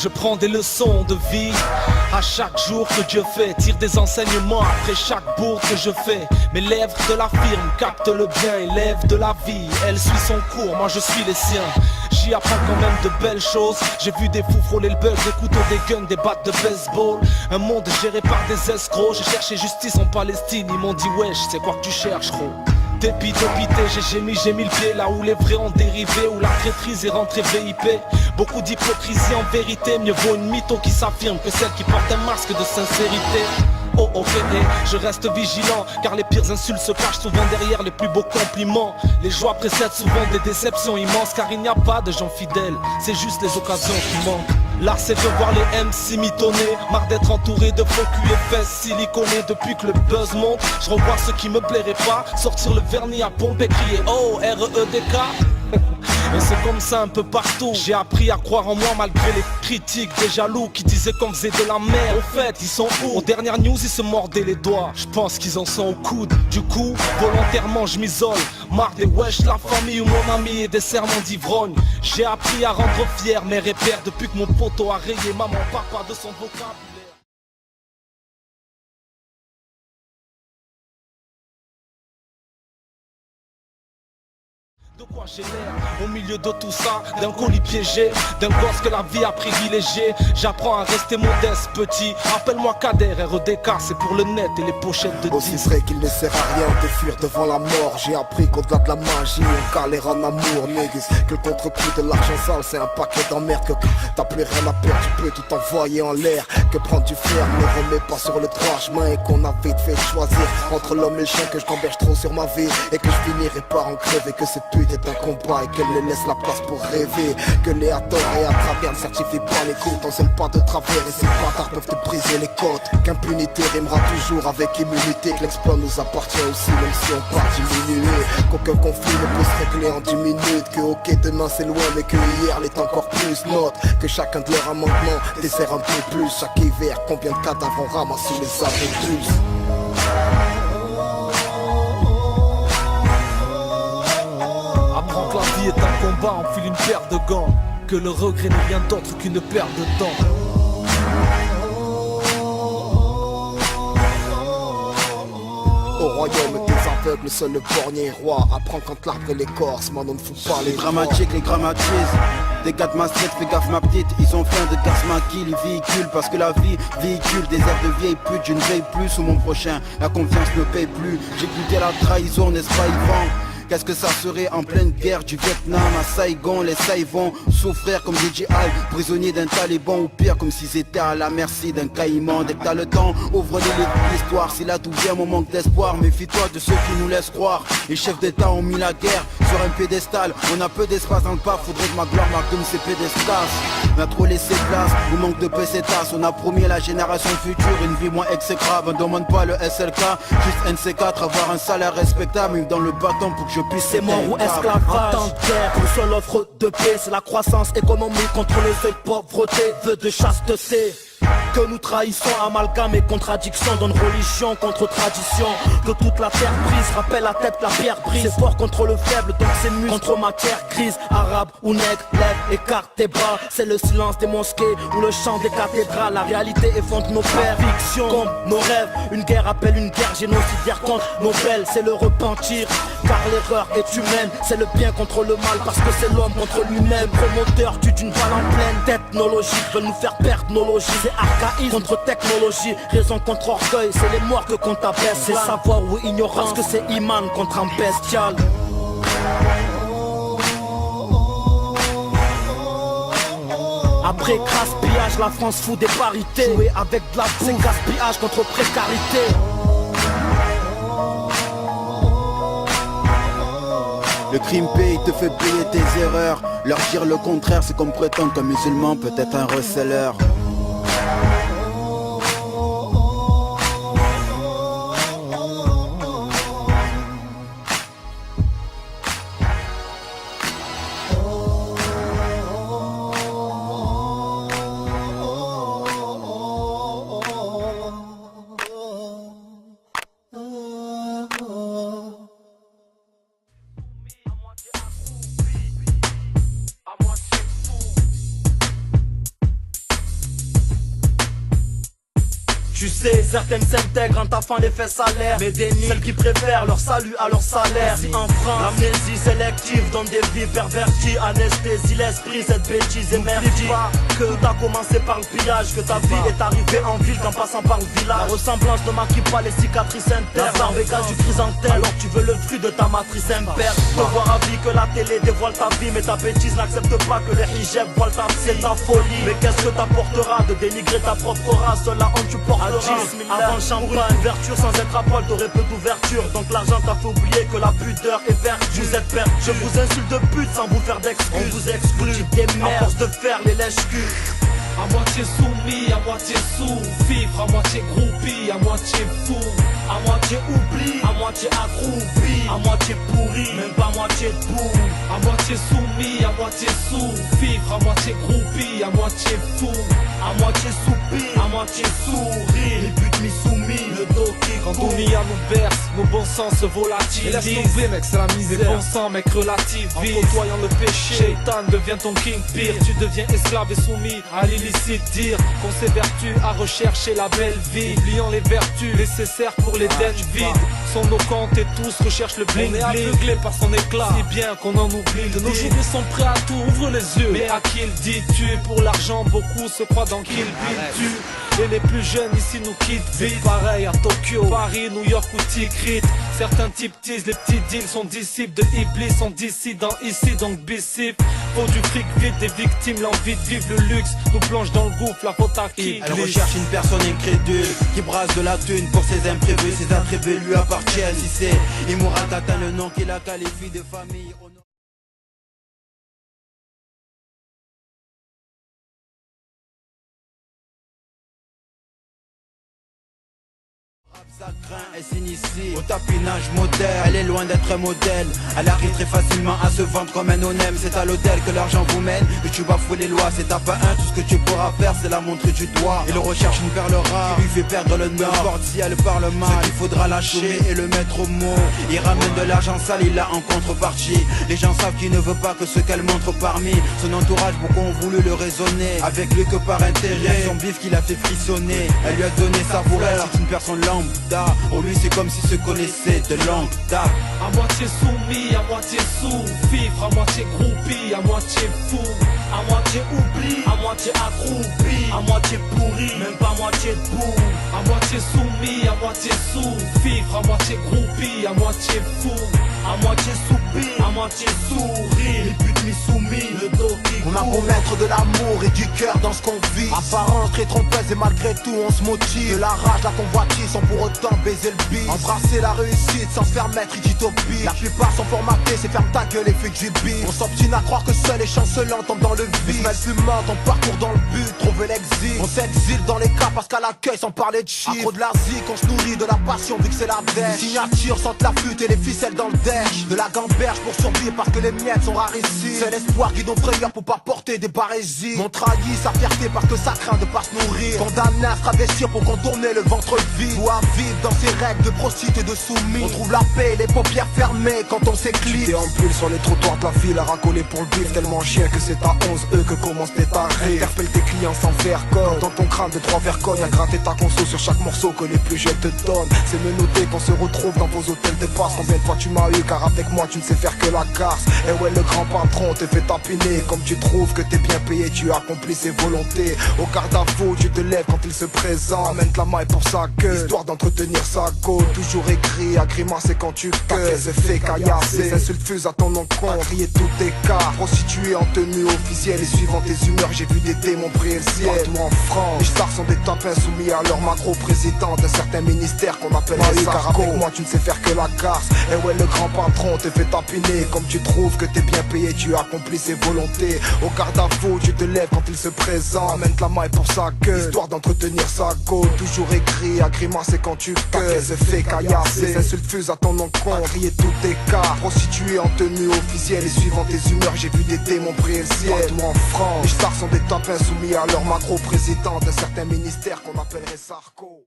Je prends des leçons de vie à chaque jour que Dieu fait. Tire des enseignements après chaque bourde que je fais. Mes lèvres de la firme captent le bien, élève de la vie. Elle suit son cours, moi je suis les siens. J'y apprends quand même de belles choses. J'ai vu des fous frôler le buzz, des couteaux, des guns, des battes de baseball. Un monde géré par des escrocs. J'ai cherché justice en Palestine, ils m'ont dit wesh, c'est quoi que tu cherches gros? Dépité, j'ai mis le pied là où les vrais ont dérivé, où la traîtrise est rentrée VIP. Beaucoup d'hypocrisie en vérité, mieux vaut une mytho qui s'affirme que celle qui porte un masque de sincérité. Oh oh je reste vigilant, car les pires insultes se cachent souvent derrière les plus beaux compliments. Les joies précèdent souvent des déceptions immenses, car il n'y a pas de gens fidèles, c'est juste les occasions qui manquent. Là c'est de voir les MC mitonner, marre d'être entouré de faux cul et fesses siliconnées. Depuis que le buzz monte, je revois ce qui me plairait pas, sortir le vernis à pompe et crier oh R-E-E-D-K. Et c'est comme ça un peu partout. J'ai appris à croire en moi malgré les critiques des jaloux qui disaient qu'on faisait de la merde. Au fait, ils sont où? Aux dernières news, ils se mordaient les doigts. Je pense qu'ils en sont au coude. Du coup, volontairement, je m'isole. Marre des wesh, la famille ou mon ami et des serments d'ivrogne. J'ai appris à rendre fier mes repères depuis que mon poteau a rayé maman, papa de son vocabulaire. De quoi j'ai l'air au milieu de tout ça, d'un colis piégé, d'un gosse que la vie a privilégié. J'apprends à rester modeste, petit. Appelle-moi Kader, REDK, c'est pour le net et les pochettes de 10. Aussi vrai qu'il ne sert à rien de fuir devant la mort. J'ai appris qu'au-delà de la magie, on galère en amour, niggas. Que le contre-coup de l'argent sale, c'est un paquet d'emmerde. Que t'as plus rien à perdre, tu peux tout envoyer en l'air. Que prendre du fer ne remet pas sur le droit chemin. Et qu'on a vite fait choisir entre l'homme et le chien. Que je gamberge trop sur ma vie et que je finirai par en crever. Que cette pute est un combat et qu'elle ne laisse la place pour rêver. Que les à tort et à travers ne certifient pas les côtes. On s'aime pas de travers et ces bâtards peuvent te briser les côtes. Qu'impunité rimera toujours avec immunité. Que l'exploit nous appartient aussi même si on part diminuer. Qu'aucun conflit ne peut se régler en 10 minutes. Que ok demain c'est loin mais que hier l'est encore plus. Note que chacun de leurs amendements dessert un peu plus. Chaque hiver combien de cadavres on ramasse sous les abris. Apprends que la vie est un combat, on file une paire de gants. Que le regret n'est rien d'autre qu'une perte de temps. Au royaume des aveugles, seul le borgné est roi. Apprends quand l'arbre et l'écorce, man on ne fout pas les dramatiques, les grammatises. Des gars de ma street, fais gaffe ma petite. Ils ont faim de casse ma kill, ils véhiculent. Parce que la vie véhicule des airs de vieille pute. Je ne veille plus sous mon prochain, la confiance ne paye plus. J'ai goûté la trahison, n'est-ce pas Yvan? Qu'est-ce que ça serait en pleine guerre du Vietnam à Saigon? Les Saïvons souffrir comme des djihad, prisonniers d'un taliban ou pire comme s'ils étaient à la merci d'un caïman. Dès que t'as le temps, ouvre les livres d'histoire. Si là tout vient mon manque d'espoir, méfie-toi de ceux qui nous laissent croire. Les chefs d'état ont mis la guerre sur un pédestal. On a peu d'espace dans le parc, faudrait que ma gloire marque comme ces pédestals. On a trop laissé place, nous manque de pesetas. On a promis à la génération future une vie moins exécrable. On demande pas le SLK, juste NC4, avoir un salaire respectable. Même dans le bâton pour que je puisse. C'est mort ou esclavage. En temps de guerre, une seule offre de paix, c'est la croissance économique contre le fait de pauvreté, vœu de chasteté. Que nous trahissons, amalgame et contradiction. Donne religion contre tradition. Que toute la terre brise, rappelle la tête, la pierre brise. C'est fort contre le faible, donc c'est muscle contre matière grise. Arabe ou nègre, lève, écarte tes bras. C'est le silence des mosquées ou le chant des cathédrales. La réalité effondre nos pères, fiction comme nos rêves. Une guerre appelle une guerre génocidaire contre nos belles. C'est le repentir, car l'erreur est humaine. C'est le bien contre le mal, parce que c'est l'homme contre lui-même. Promoteur tue d'une balle en pleine. Technologie veulent nous faire perdre nos logis. C'est archaïsme contre technologie, raison contre orgueil. C'est les morts que compte abaisse. C'est savoir ou ignorance, que c'est iman contre un bestial. Après gaspillage, la France fout des parités. Jouer avec de la bouffe, c'est gaspillage contre précarité. Le crime paye, te fait payer tes erreurs. Leur dire le contraire, c'est comme prétendre qu'un musulman peut être un receleur. Tu sais, certaines s'intègrent en taffant les faits salaires, mais dénient celles qui préfèrent leur salut à leur salaire. Si en France, l'amnésie sélective donne des vies perverties, anesthésie l'esprit, cette bêtise émergie. Pas que tout a commencé par le pillage, que ta vie est arrivée en ville qu'en passant par le village. La ressemblance ne maquille pas les cicatrices internes, la végage du chrysanthème, alors tu veux le fruit de ta matrice impère. Te voir à vie que la télé dévoile ta vie, mais ta bêtise n'accepte pas que les hijab voilent ta vie. C'est ta folie, mais qu'est-ce que t'apportera de dénigrer ta propre race? La honte tu porteras. Avant le chambre, une ouverture sans être à poil, t'aurais peu d'ouverture. Donc l'argent t'a fait oublier que la pudeur est vertu. Vous êtes perdu, je vous insulte de pute sans vous faire d'excuses. On vous exclut, à force de faire les lèches-culs. À moitié soumis, à moitié sous, vivre à moitié groupi, à moitié fou, à moitié oubli, à moitié accroupi, à moitié pourri, même pas moitié debout. À moitié soumis, à moitié sous, vivre à moitié groupi, à moitié fou, à moitié soupir, à moitié sourire, les buts mi-soumis, le dos qui quand Dunia nous berce, nos bons sens se volatilisent. Laisse tomber mec, c'est la misère. Les bons sens mec relativise. En côtoyant le péché, Shaitan devient ton king pire. Tu deviens esclave et soumis à l'illicite dire qu'on s'évertue à rechercher la belle vie, oubliant les vertus nécessaires pour les dents vides. Sont nos comptes et tous recherchent le bling bling. On est aveuglé par son éclat, si bien qu'on en oublie. De nos jours ils sont prêts à tout, ouvre les yeux. Mais à qui le dis-tu? Pour l'argent beaucoup se croient dans Kill Bill tu. Et les plus jeunes ici nous quittent vite. Pareil à Tokyo, Paris, New York ou Tikrit. Certains types teasent, les petits deals sont disciples de Iblis, sont dissidents ici donc bicip. Faut du fric vite, des victimes, l'envie de vivre le luxe nous plonge dans le gouffre, la faute à qui? Elle recherche une personne incrédule qui brasse de la thune pour ses imprévus. Ses imprévus lui appartiennent. Si c'est Imorat atteint le nom qui la qualifie de famille. Ça craint, elle s'initie au tapinage moderne. Elle est loin d'être un modèle. Elle arrive très facilement à se vendre comme un onem. C'est à l'hôtel que l'argent vous mène, que tu bafoues les lois. C'est à pas un, tout ce que tu pourras faire c'est la montrer du doigt. Il recherche une perle rare qui lui fait perdre le nord. N'importe si elle parle mal, il faudra lâcher et le mettre au mot. Il ramène de l'argent sale, il l'a en contrepartie. Les gens savent qu'il ne veut pas que ce qu'elle montre parmi son entourage, beaucoup ont voulu le raisonner. Avec lui que par intérêt, son bif qui l'a fait frissonner. Elle lui a donné sa pour elle, c'est une personne lambda. Pour lui c'est comme s'il se connaissait de longue date. À moitié soumis, à moitié sous, vivre à moitié groupi, à moitié fou, à moitié oubli, à moitié accroupi, à moitié pourri, même pas moitié debout. À moitié soumis, à moitié sous, vivre à moitié groupi, à moitié fou, à moitié soupir, à moitié sourire, les buts mi-soumis, le dos qui on a beau mettre de l'amour et du cœur dans ce qu'on vit. Apparence très trompeuse et malgré tout on se motive. De la rage, la convoitise sans pour autant baiser le bise. Embrasser la réussite sans se faire mettre utopie. La plupart sont formatés, c'est ferme ta gueule et fais du bise. On s'obstine à croire que seul les chancelants tombent dans le vide. Semelle fumante, on parcourt dans le but, trouver l'exil. On s'exile dans les cas parce qu'à l'accueil sans parler de chiffres. À trop de la zik, on se nourrit de la passion vu que c'est la dèche. Signature sentent la flûte et les ficelles dans le dèche. De la gamberge pour survivre parce que les miettes sont rares ici. C'est l'espoir qui nos frayeurs pour pas porter des barésies. On trahit sa fierté parce que ça craint de pas se nourrir. Condamné à se travestir pour contourner le ventre vide. Ou à vivre dans ces règles de prostitute et de soumis. On trouve la paix, les paupières fermées quand on s'éclipse. T'es en pull sur les trottoirs de la ville à racoler pour le bif. Tellement chien que c'est à 11 que commencent tes tarés. Interpelle tes clients sans faire code. Dans ton crâne de 3 vergognes, à gratter ta conso sur chaque morceau que les plus jeunes te donnent. C'est me noter qu'on se retrouve dans vos hôtels de passe. Combien de fois tu m'as eu car avec moi tu ne sais faire que la garce. Et ouais le grand patron te fait tapiner. Comme tu trouves que t'es bien payé, tu accomplis ses volontés. Au garde-à-vous tu te lèves quand il se présente. Amène la maille pour sa gueule, histoire d'entretenir sa côte. Toujours écrit à grimacer quand tu gueules. Se fait caillasser, les insultes fusent à ton encontre. Crier tous tes cas, prostituées en tenue officielle. Et suivant tes humeurs j'ai vu des démons briller le ciel. Partout en France, les stars sont des tapins soumis à leur macro-président d'un certain ministère qu'on appelle les car avec moi tu ne sais faire que la garce. Et ouais le grand patron te fait tapiner. Comme tu trouves que t'es bien payé, tu accomplis ses volontés. Au garde-à-vous tu te lèves quand il se présente. Amène la maille pour sa gueule, histoire d'entretenir sa côte. Toujours écrit à grimacer quand tu gueules. Se fait caillasser, les insultes fusent à ton encontre. Crier tous tes cas, prostituées en tenue officielle. Et suivant tes humeurs j'ai vu des démons briller le ciel. Partout en France, les stars sont des tapins soumis à leur macro-président d'un certain ministère qu'on appellerait Sarko.